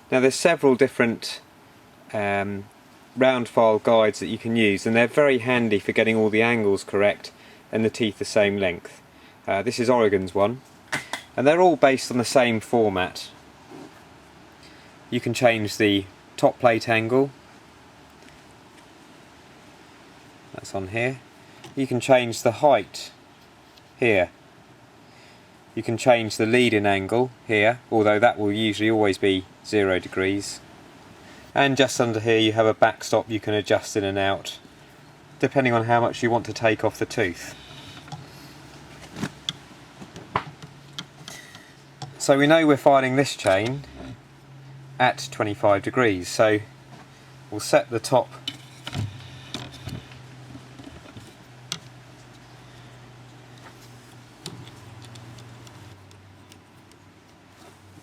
Now there's several different round file guides that you can use, and they're very handy for getting all the angles correct and the teeth the same length. This is Oregon's one, and they're all based on the same format. You can change the top plate angle, that's on here. You can change the height here. You can change the lead-in angle here, although that will usually always be 0 degrees. And just under here you have a backstop you can adjust in and out, depending on how much you want to take off the tooth. So we know we're filing this chain at 25 degrees, so we'll set the top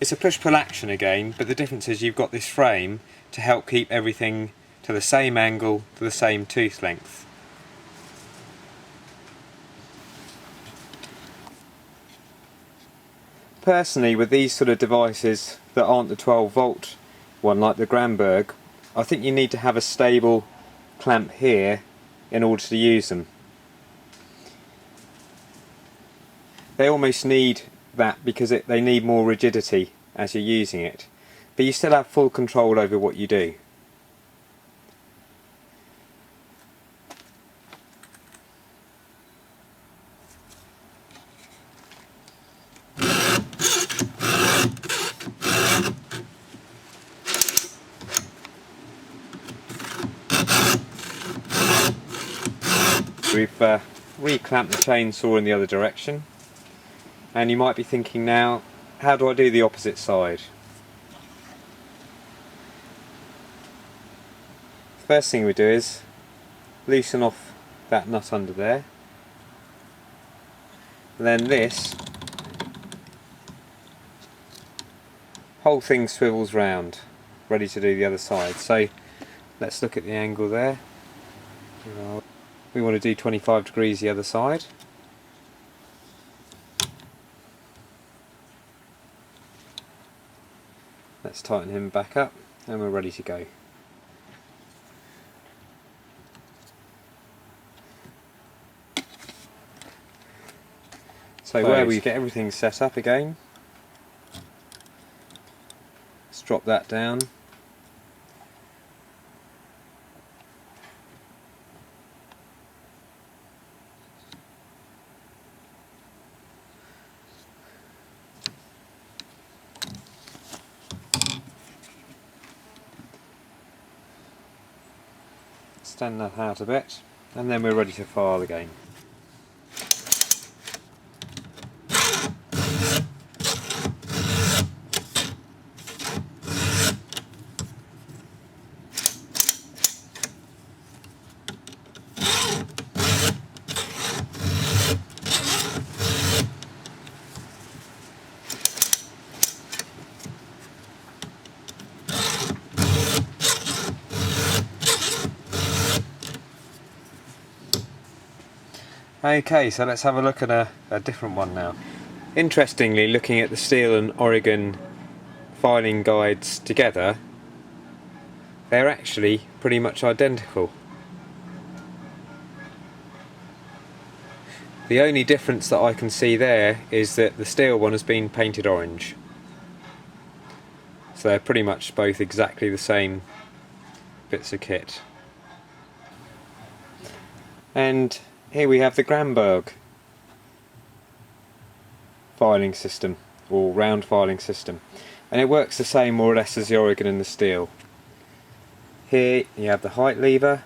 It's a push-pull action again, but the difference is you've got this frame to help keep everything to the same angle, to the same tooth length. Personally, with these sort of devices that aren't the 12-volt one like the Gramberg, I think you need to have a stable clamp here in order to use them. They almost need that because they need more rigidity as you're using it, but you still have full control over what you do. We've reclamped the chainsaw in the other direction, and you might be thinking now, how do I do the opposite side? First thing we do is loosen off that nut under there, and then this whole thing swivels round, ready to do the other side. So let's look at the angle there. We want to do 25 degrees the other side. Let's tighten him back up and we're ready to go. So where we get everything set up again, let's drop that down. Stand that out a bit, and then we're ready to file again. Okay, so let's have a look at a different one now. Interestingly, looking at the Steel and Oregon filing guides together, they're actually pretty much identical. The only difference that I can see there is that the Steel one has been painted orange. So they're pretty much both exactly the same bits of kit. And here we have the Gramberg filing system, or round filing system, and it works the same more or less as the Oregon and the Steel. Here you have the height lever,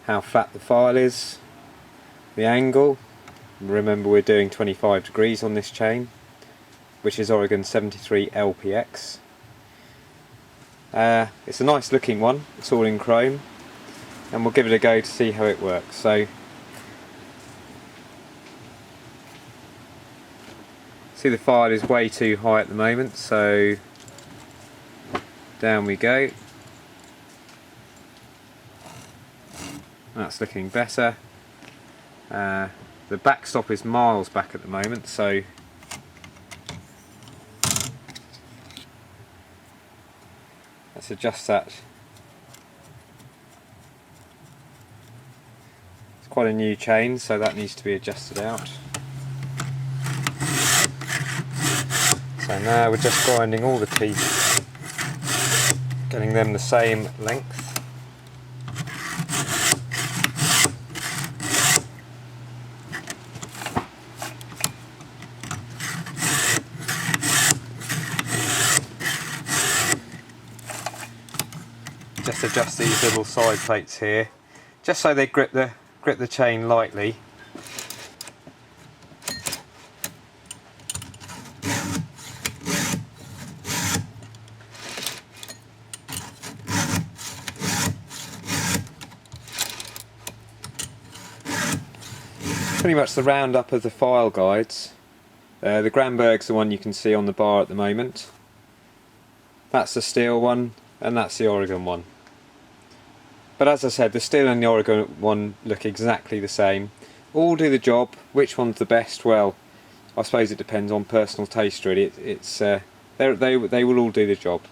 how flat the file is, the angle. Remember we're doing 25 degrees on this chain, which is Oregon 73 LPX. It's a nice looking one, it's all in chrome, and we'll give it a go to see how it works. So see, the file is way too high at the moment, so down we go. That's looking better. The backstop is miles back at the moment, so Just adjust that. It's quite a new chain, so that needs to be adjusted out. So now we're just grinding all the teeth, getting them the same length. Just adjust these little side plates here, just so they grip the chain lightly. Pretty much the roundup of the file guides. The Granberg's the one you can see on the bar at the moment. That's the steel one, and that's the Oregon one. But as I said, the steel and the Oregon one look exactly the same. All do the job. Which one's the best? Well, I suppose it depends on personal taste really. They will all do the job.